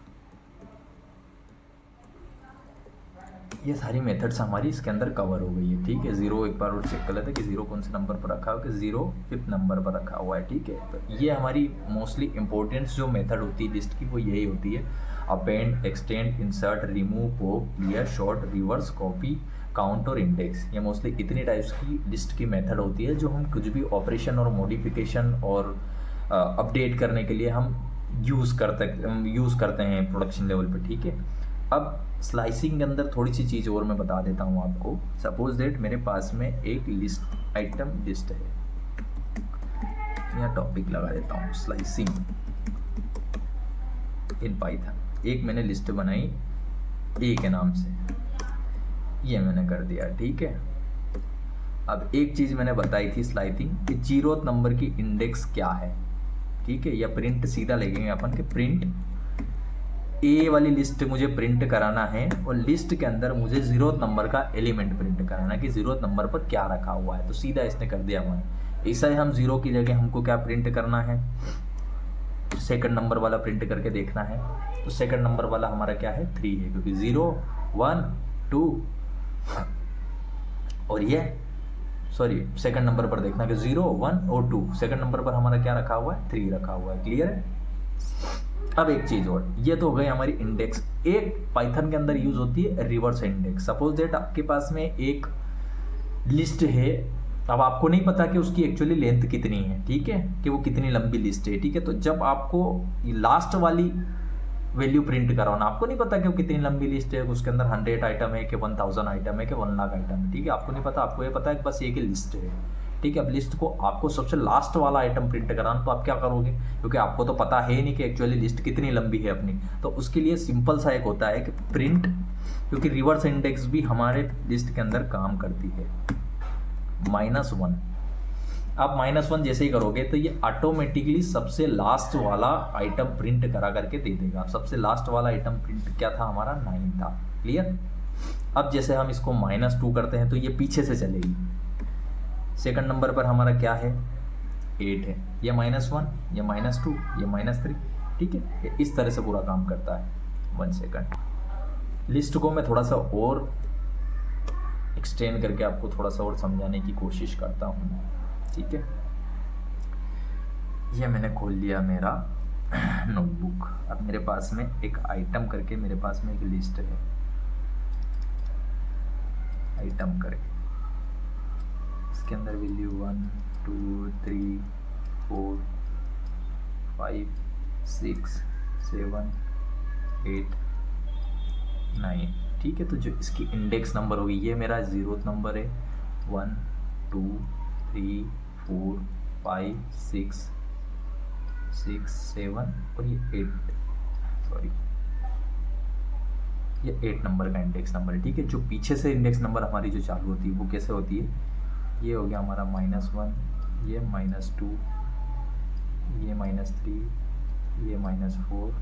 ये सारी मेथड्स हमारी इसके अंदर कवर हो गई है, ठीक है। 0 एक बार और चेक कर लेते हैं कि 0 कौन से नंबर पर रखा हुआ है, कि 0 5th नंबर पर रखा हुआ है, ठीक है। तो ये हमारी मोस्टली इंपॉर्टेंट जो मेथड होती है लिस्ट की वो यही होती है, append, extend, insert, remove, pop, clear, short, reverse, copy, count और इंडेक्स, ये मोस्टली इतनी टाइप्स की लिस्ट की मेथड होती है जो हम कुछ भी ऑपरेशन और मॉडिफिकेशन और अपडेट करने के लिए हम यूज़ करते हैं प्रोडक्शन लेवल पे, ठीक है। अब स्लाइसिंग के अंदर थोड़ी सी चीज़ और मैं बता देता हूँ आपको। सपोज दैट मेरे पास में एक लिस्ट आइटम लिस्ट है, यहाँ टॉपिक लगा देता हूँ स्लाइसिंग इन पाइथन। एक मैंने लिस्ट बनाई ए के नाम से, ये मैंने कर दिया, ठीक है। अब एक चीज़ मैंने बताई थी स्लाइसिंग कि 0th नंबर की इंडेक्स क्या है, ठीक है। या प्रिंट सीधा लगेंगे अपन के प्रिंट ए वाली लिस्ट मुझे प्रिंट कराना है और लिस्ट के अंदर मुझे 0th नंबर का एलिमेंट प्रिंट कराना है कि 0th नंबर पर क्या रखा हुआ है। तो सीधा इसने कर दिया अपन, ऐसा ही हम 0 की जगह हमको क्या प्रिंट करना है, सेकंड नंबर वाला प्रिंट करके देखना है। तो सेकंड नंबर वाला हमारा क्या है 3 है, क्योंकि 0 1 2 और ये सॉरी सेकंड नंबर पर देखना कि 0 1 और 2, सेकंड नंबर पर हमारा क्या रखा हुआ है 3 रखा हुआ है। क्लियर है। अब एक चीज और, ये तो हो गई हमारी इंडेक्स। एक पाइथन के अंदर यूज होती है रिवर्स इंडेक्स। सपोज दैट आपके पास में एक लिस्ट है, अब आपको नहीं पता कि उसकी एक्चुअली लेंथ कितनी है, ठीक है, कि वो कितनी लंबी लिस्ट है, ठीक है। तो जब आपको लास्ट वाली वैल्यू प्रिंट कराना, आपको नहीं पता कि वो कितनी लंबी लिस्ट है, उसके अंदर 100 आइटम है कि 1000 आइटम है कि 1 लाख आइटम है, ठीक है, आपको नहीं पता। आपको ये पता है कि बस एक ही लिस्ट है, ठीक है। अब लिस्ट को आपको सबसे लास्ट वाला आइटम प्रिंट कराना, तो आप क्या करोगे, क्योंकि आपको तो पता है नहीं कि एक्चुअली लिस्ट कितनी लंबी है अपनी। तो उसके लिए सिंपल सा एक होता है कि प्रिंट, क्योंकि रिवर्स इंडेक्स भी हमारे लिस्ट के अंदर काम करती है, -1। आप -1 जैसे ही करोगे तो ये ऑटोमेटिकली सबसे लास्ट वाला आइटम प्रिंट करा करके दे देगा। सबसे लास्ट वाला आइटम प्रिंट क्या था हमारा 9 था। क्लियर। अब जैसे हम इसको -2 करते हैं तो ये पीछे से चलेगी। सेकंड नंबर पर हमारा क्या है 8 है, ये -1, ये -2, ये -3, ठीक है। ये इस तरह से पूरा काम करता है। 1 सेकंड, लिस्ट को मैं थोड़ा सा और एक्सटेंड करके आपको थोड़ा सा और समझाने की कोशिश करता हूँ, ठीक है। ये मैंने खोल लिया मेरा नोटबुक। अब मेरे पास में एक आइटम करके मेरे पास में एक लिस्ट है, आइटम करके इसके अंदर वैल्यू 1 2 3 4 5 6 7 8 9, ठीक है। तो जो इसकी इंडेक्स नंबर होगी, ये मेरा 0th नंबर है, 1 2 3 4 5 6 7 और ये 8, सॉरी ये 8 नंबर का इंडेक्स नंबर है, ठीक है। जो पीछे से इंडेक्स नंबर हमारी जो चालू होती है वो कैसे होती है, ये हो गया हमारा -1, ये -2, ये -3, ये -4,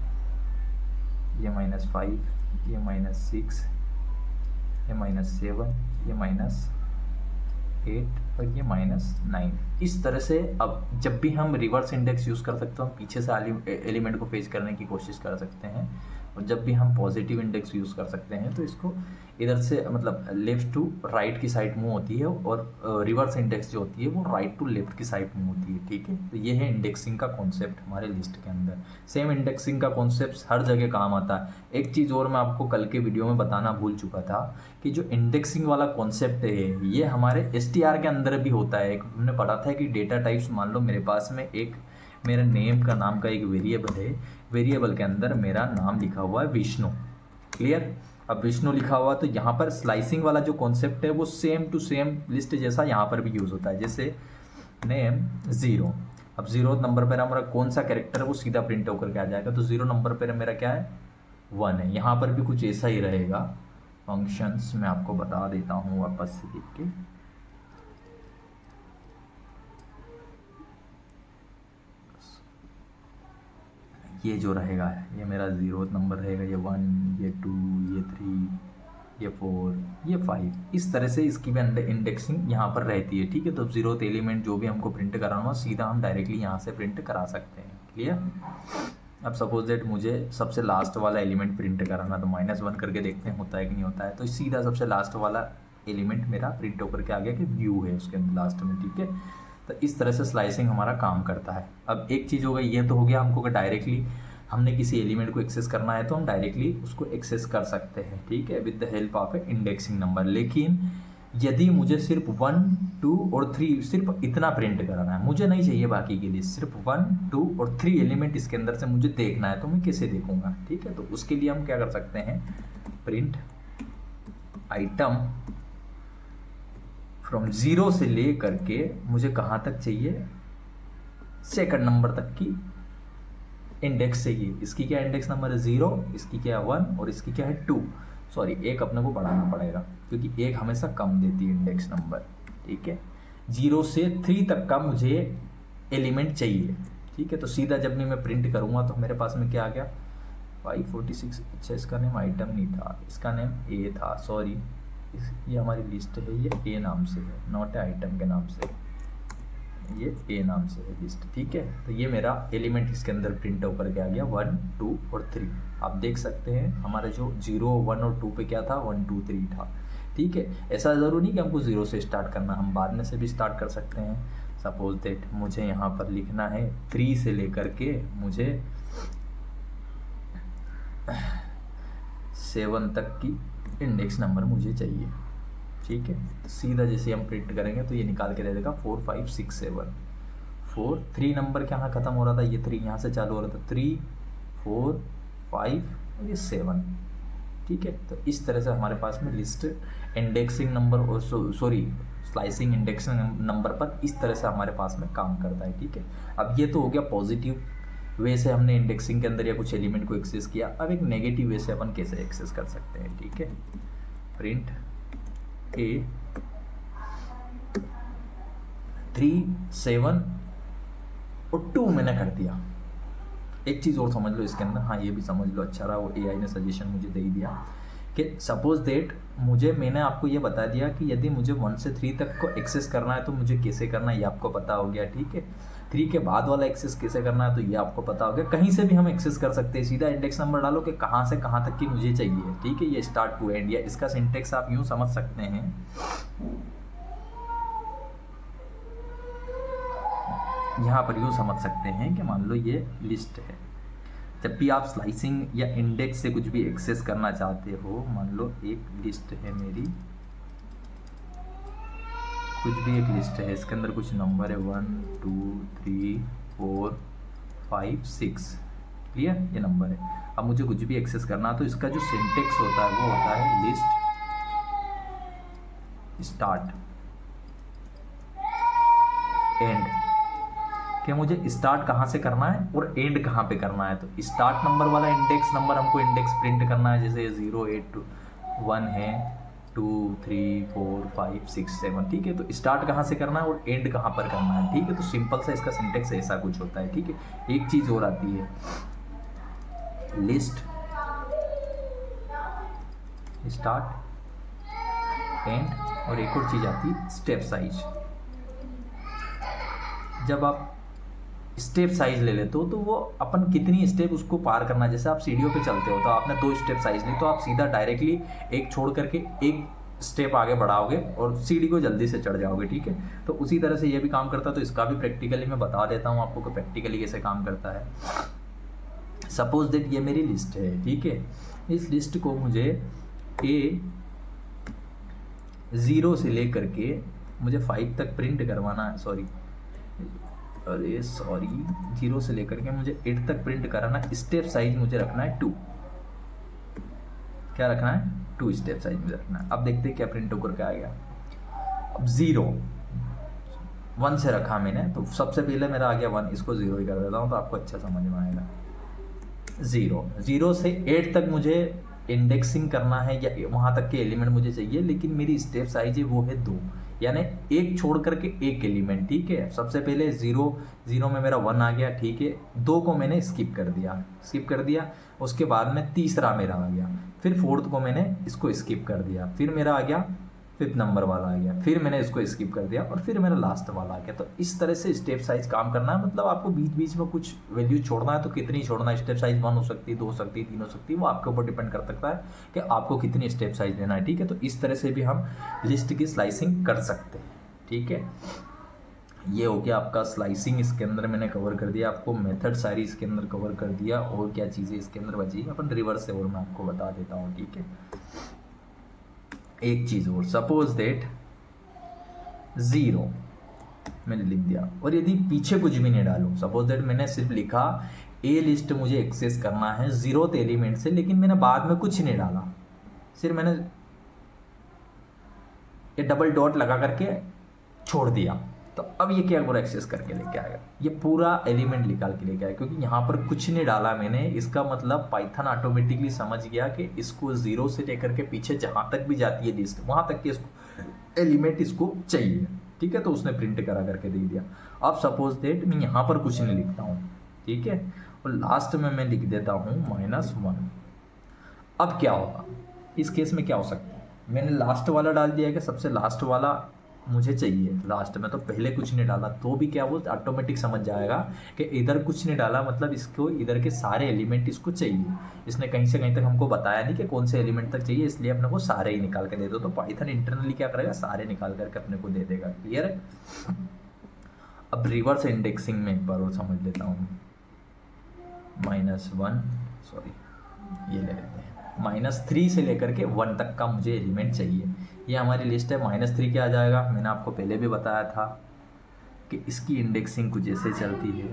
ये -5, ये -6, ये -7, ये -8 और ये -9। इस तरह से अब जब भी हम रिवर्स इंडेक्स यूज़ कर सकते हैं, हम पीछे से एलिमेंट को फेच करने की कोशिश कर सकते हैं। और जब भी हम पॉजिटिव इंडेक्स यूज़ कर सकते हैं तो इसको इधर से मतलब लेफ़्ट टू राइट की साइड मूव होती है, और रिवर्स इंडेक्स जो होती है वो राइट टू लेफ्ट की साइड मूव होती है, ठीक है। तो ये है इंडेक्सिंग का कॉन्सेप्ट हमारे लिस्ट के अंदर। सेम इंडेक्सिंग का कॉन्सेप्ट हर जगह काम आता है। एक चीज़ और मैं आपको कल के वीडियो में बताना भूल चुका था कि जो इंडेक्सिंग वाला कॉन्सेप्ट है ये हमारे STR के अंदर भी होता है। हमने पढ़ा था कि डेटा टाइप्स, मान लो मेरे पास में एक मेरा नेम का नाम का एक वेरिएबल है, वेरिएबल के अंदर मेरा नाम लिखा हुआ है विष्णु। क्लियर। अब विष्णु लिखा हुआ तो यहाँ पर स्लाइसिंग वाला जो कॉन्सेप्ट है वो सेम टू सेम लिस्ट जैसा यहाँ पर भी यूज़ होता है। जैसे नेम 0, अब 0th नंबर पर हमारा कौन सा कैरेक्टर है वो सीधा प्रिंट होकर के आ जाएगा। तो 0 नंबर पर मेरा क्या है 1 है। यहाँ पर भी कुछ ऐसा ही रहेगा। फंक्शंस मैं आपको बता देता हूँ वापस से देख के। ये जो रहेगा ये मेरा 0th नंबर रहेगा, ये 1, ये 2, ये 3, ये 4, ये 5। इस तरह से इसकी भी इंडेक्सिंग यहाँ पर रहती है, ठीक है। तो 0th एलिमेंट जो भी हमको प्रिंट कराना हो सीधा हम डायरेक्टली यहाँ से प्रिंट करा सकते हैं। क्लियर। अब सपोज दैट मुझे सबसे लास्ट वाला एलिमेंट प्रिंट कराना, तो -1 करके देखते हैं होता है कि नहीं होता है। तो सीधा सबसे लास्ट वाला एलिमेंट मेरा प्रिंट होकर के आ गया कि व्यू है उसके लास्ट में, ठीक है। तो इस तरह से स्लाइसिंग हमारा काम करता है। अब एक चीज़ हो गई, ये तो हो गया हमको कि डायरेक्टली हमने किसी एलिमेंट को एक्सेस करना है तो हम डायरेक्टली उसको एक्सेस कर सकते हैं, ठीक है, with the help of A indexing number. लेकिन यदि मुझे सिर्फ 1, 2 और 3 सिर्फ इतना प्रिंट कराना है, मुझे नहीं चाहिए बाकी के लिए, सिर्फ 1, 2 और 3 एलिमेंट इसके अंदर से मुझे देखना है, तो मैं कैसे देखूंगा, ठीक है। तो उसके लिए हम क्या कर सकते हैं, प्रिंट आइटम फ्रॉम 0 से ले करके मुझे कहाँ तक चाहिए, सेकंड नंबर तक की इंडेक्स चाहिए। इसकी क्या इंडेक्स नंबर है 0, इसकी क्या है 1 और इसकी क्या है 2। सॉरी, एक अपने को बढ़ाना पड़ेगा क्योंकि एक हमेशा कम देती है इंडेक्स नंबर, ठीक है। 0 से 3 तक का मुझे एलिमेंट चाहिए, ठीक है। तो सीधा जब भी मैं प्रिंट करूँगा तो मेरे पास में क्या आ गया 546। अच्छा, इसका नेम आइटम नहीं था, इसका नेम ए था, सॉरी, ये हमारी लिस्ट है, ये ए नाम से है, नॉट ए आइटम के नाम से, ये ए नाम से है लिस्ट, ठीक है। तो ये मेरा एलिमेंट इसके अंदर प्रिंट होकर के आ गया 1, 2 और 3। आप देख सकते हैं हमारे जो 0, 1 और 2 पे क्या था 1, 2, 3 था, ठीक है। ऐसा ज़रूरी नहीं कि हमको 0 से स्टार्ट करना, हम बाद में से भी स्टार्ट कर सकते हैं। सपोज दैट मुझे यहाँ पर लिखना है 3 से लेकर के मुझे 7 तक की इंडेक्स नंबर मुझे चाहिए, ठीक है। तो सीधा जैसे हम प्रिंट करेंगे तो ये निकाल के दे देगा 4, 5, 6, 7, 4, 3 नंबर कहाँ ख़त्म हो रहा था, ये 3 यहाँ से चालू हो रहा था, 3, 4, 5 और ये 7, ठीक है। तो इस तरह से हमारे पास में लिस्ट इंडेक्सिंग नंबर और सॉरी स्लाइसिंग इंडेक्सिंग नंबर पर इस तरह से हमारे पास में काम करता है, ठीक है। अब ये तो हो गया पॉजिटिव वे से हमने इंडेक्सिंग के अंदर या कुछ एलिमेंट को एक्सेस किया। अब एक नेगेटिव वे से अपन कैसे एक्सेस कर सकते हैं, ठीक है। प्रिंट ए 3, 7 और 2 मैंने कर दिया। एक चीज़ और समझ लो इसके अंदर, हाँ ये भी समझ लो, अच्छा रहा वो एआई ने सजेशन मुझे दे ही दिया कि सपोज दैट मैंने आपको ये बता दिया कि यदि मुझे 1 से 3 तक को एक्सेस करना है तो मुझे कैसे करना है, ये आपको पता हो गया, ठीक है। 3 के बाद वाला एक्सेस कैसे करना है तो ये आपको पता हो गया। कहीं से भी हम एक्सेस कर सकते हैं, सीधा इंडेक्स नंबर डालो कि कहाँ से कहाँ तक की मुझे चाहिए, ठीक है। ये स्टार्ट टू एंड, या इसका सिंटेक्स आप यूँ समझ सकते हैं, यहाँ पर यूँ समझ सकते हैं कि मान लो ये लिस्ट है, जब भी आप स्लाइसिंग या इंडेक्स से कुछ भी एक्सेस करना चाहते हो, मान लो एक लिस्ट है मेरी, कुछ भी एक लिस्ट है, इसके अंदर कुछ नंबर है 1, 2, 3, 4, 5, 6, क्लियर, ये नंबर है। अब मुझे कुछ भी एक्सेस करना तो इसका जो सिंटेक्स होता है वो होता है लिस्ट स्टार्ट एंड, कि मुझे स्टार्ट कहाँ से करना है और एंड कहाँ पे करना है। तो स्टार्ट नंबर वाला इंडेक्स नंबर हमको इंडेक्स प्रिंट करना है, जैसे 0, 8, 1 है, 2, 3, 4, 5, 6, 7, ठीक है। तो स्टार्ट कहाँ से करना है और एंड कहाँ पर करना है, ठीक है। तो सिंपल सा इसका सिंटेक्स ऐसा कुछ होता है, ठीक है। एक चीज़ और आती है लिस्ट स्टार्ट एंड, और एक और चीज़ आती है स्टेप साइज। जब आप स्टेप साइज ले लेते हो तो वो अपन कितनी स्टेप उसको पार करना है, जैसे आप सीढ़ियों पे चलते हो तो आपने 2 स्टेप साइज ली तो आप सीधा डायरेक्टली एक छोड़ करके एक स्टेप आगे बढ़ाओगे और सीढ़ी को जल्दी से चढ़ जाओगे, ठीक है। तो उसी तरह से ये भी काम करता है। तो इसका भी प्रैक्टिकली मैं बता देता हूँ आपको कि प्रैक्टिकली कैसे काम करता है। सपोज दैट ये मेरी लिस्ट है, ठीक है। इस लिस्ट को मुझे ए 0 से ले करके मुझे 5 तक प्रिंट करवाना है, सॉरी 0 से लेकर के मुझे 8 तक प्रिंट कराना। स्टेप साइज मुझे रखना है 2, क्या रखना है 2 स्टेप साइज मुझे रखना है। अब देखते हैं क्या प्रिंट होकर के आएगा। अब 0, 1 से रखा मैंने, तो सबसे पहले मेरा आ गया 1, इसको 0 ही कर देता हूँ तो आपको अच्छा समझ में आएगा। 0 से 8 तक मुझे इंडेक्सिंग करना है या वहाँ तक के एलिमेंट मुझे चाहिए, लेकिन मेरी स्टेप साइज है वो है 2, यानी एक छोड़ करके एक एलिमेंट, ठीक है। सबसे पहले 0 में मेरा 1 आ गया, ठीक है। 2 को मैंने स्किप कर दिया, उसके बाद में तीसरा मेरा आ गया, फिर 4th को मैंने इसको स्किप कर दिया, फिर मेरा आ गया 5th नंबर वाला आ गया, फिर मैंने इसको स्किप कर दिया और फिर मेरा लास्ट वाला आ गया। तो इस तरह से स्टेप साइज काम करना है। मतलब आपको बीच बीच में कुछ वैल्यू छोड़ना है तो कितनी छोड़ना है। स्टेप साइज 1 हो सकती है, 2 हो सकती है, 3 हो सकती है, वो आपके ऊपर डिपेंड कर सकता है कि आपको कितनी स्टेप साइज देना है, ठीक है। तो इस तरह से भी हम लिस्ट की स्लाइसिंग कर सकते हैं, ठीक है। ये हो गया आपका स्लाइसिंग, इसके अंदर मैंने कवर कर दिया, आपको मेथड सारी इसके अंदर कवर कर दिया। और क्या चीज़ें इसके अंदर बची अपन रिवर्स से और मैं आपको बता देता हूँ, ठीक है। एक चीज़ और, सपोज देट 0 मैंने लिख दिया, और यदि पीछे कुछ भी नहीं डालूँ, सपोज दैट मैंने सिर्फ लिखा ए लिस्ट मुझे एक्सेस करना है 0th एलिमेंट से, लेकिन मैंने बाद में कुछ नहीं डाला, सिर्फ मैंने ये डबल डॉट लगा करके छोड़ दिया, तो अब ये क्या पूरा एक्सेस करके लेके आएगा, ये पूरा एलिमेंट निकाल के लेके आएगा। क्योंकि यहाँ पर कुछ नहीं डाला मैंने, इसका मतलब पाइथन ऑटोमेटिकली समझ गया कि इसको 0 से लेकर के पीछे जहाँ तक भी जाती है लिस्ट, वहाँ तक के इसको एलिमेंट इसको चाहिए, ठीक है। तो उसने प्रिंट करा करके दे दिया। अब सपोज डेट मैं यहाँ पर कुछ नहीं लिखता हूँ, ठीक है, और लास्ट में मैं लिख देता हूँ -1। अब क्या होगा इस केस में, क्या हो सकता है, मैंने लास्ट वाला डाल दिया कि सबसे लास्ट वाला मुझे चाहिए लास्ट में, तो पहले कुछ नहीं डाला तो भी क्या वो ऑटोमेटिक समझ जाएगा कि इधर कुछ नहीं डाला, मतलब इसको इधर के सारे एलिमेंट इसको चाहिए। इसने कहीं से कहीं तक हमको बताया नहीं कि कौन से एलिमेंट तक चाहिए, इसलिए अपने को सारे ही निकाल के दे दो। तो पाइथन इंटरनली क्या करेगा, सारे निकाल करके अपने को दे देगा। क्लियर है। अब रिवर्स इंडेक्सिंग में एक बार और समझ लेता हूँ। -1 सॉरी ये ले लेते हैं, -3 से लेकर के 1 तक का मुझे एलिमेंट चाहिए। ये हमारी लिस्ट है। -3 क्या आ जाएगा, मैंने आपको पहले भी बताया था कि इसकी इंडेक्सिंग कुछ ऐसे चलती है।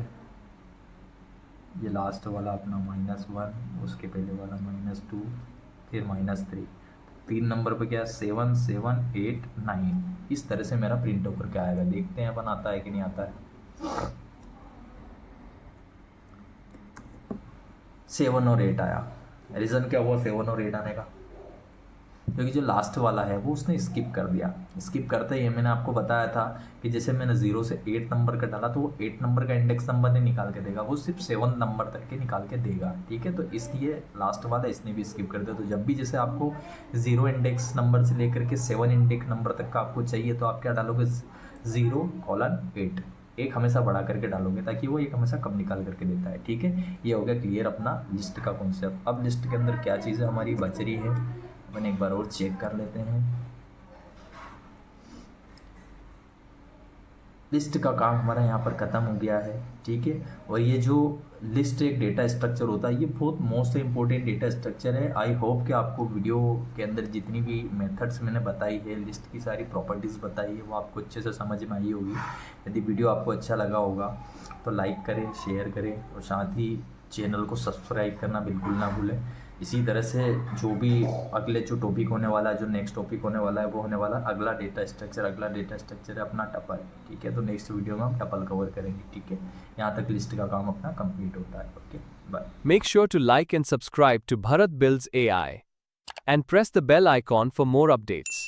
ये लास्ट वाला अपना -1, उसके पहले वाला -2, फिर -3, 3 नंबर पे क्या 7 7 8 9, इस तरह से मेरा प्रिंट होकर के आएगा। देखते हैं अपन आता है कि नहीं आता है। 7 और 8 आया। रीज़न क्या हुआ 7 और 8 आने का, क्योंकि जो लास्ट वाला है वो उसने स्किप कर दिया। स्किप करते ही मैंने आपको बताया था कि जैसे मैंने 0 से 8 नंबर का डाला तो वो 8 नंबर का इंडेक्स नंबर नहीं निकाल के देगा, वो सिर्फ 7 नंबर तक के निकाल के देगा, ठीक है। तो इसलिए लास्ट वाला इसने भी स्किप कर दिया। तो जब भी जैसे आपको 0 इंडेक्स नंबर से लेकर के 7 इंडेक्स नंबर तक का आपको चाहिए, तो आप क्या डालोगे 0:8, एक हमेशा बढ़ा करके डालोगे ताकि वो एक हमेशा कम निकाल करके देता है, ठीक है। ये हो गया क्लियर अपना लिस्ट का कॉन्सेप्ट। अब लिस्ट के अंदर क्या चीज़ें हमारी बच रही है अपन एक बार और चेक कर लेते हैं। लिस्ट का काम हमारा यहाँ पर ख़त्म हो गया है, ठीक है। और ये जो लिस्ट एक डेटा स्ट्रक्चर होता है, ये बहुत मोस्ट इम्पोर्टेंट डेटा स्ट्रक्चर है। आई होप कि आपको वीडियो के अंदर जितनी भी मेथड्स मैंने बताई है, लिस्ट की सारी प्रॉपर्टीज़ बताई है, वो आपको अच्छे से समझ में आई होगी। यदि वीडियो आपको अच्छा लगा होगा तो लाइक करें, शेयर करें, और साथ ही चैनल को सब्सक्राइब करना बिल्कुल ना भूलें। इसी तरह से जो भी अगले जो टॉपिक होने वाला है, जो नेक्स्ट टॉपिक होने वाला है, वो होने वाला है अगला डेटा स्ट्रक्चर है अपना टपल, ठीक है। तो नेक्स्ट वीडियो में हम टपल कवर करेंगे, ठीक है। यहाँ तक लिस्ट का काम अपना कंप्लीट होता है। Okay, bye. Make sure to like and subscribe to Bharat Builds AI and press the bell icon for more updates.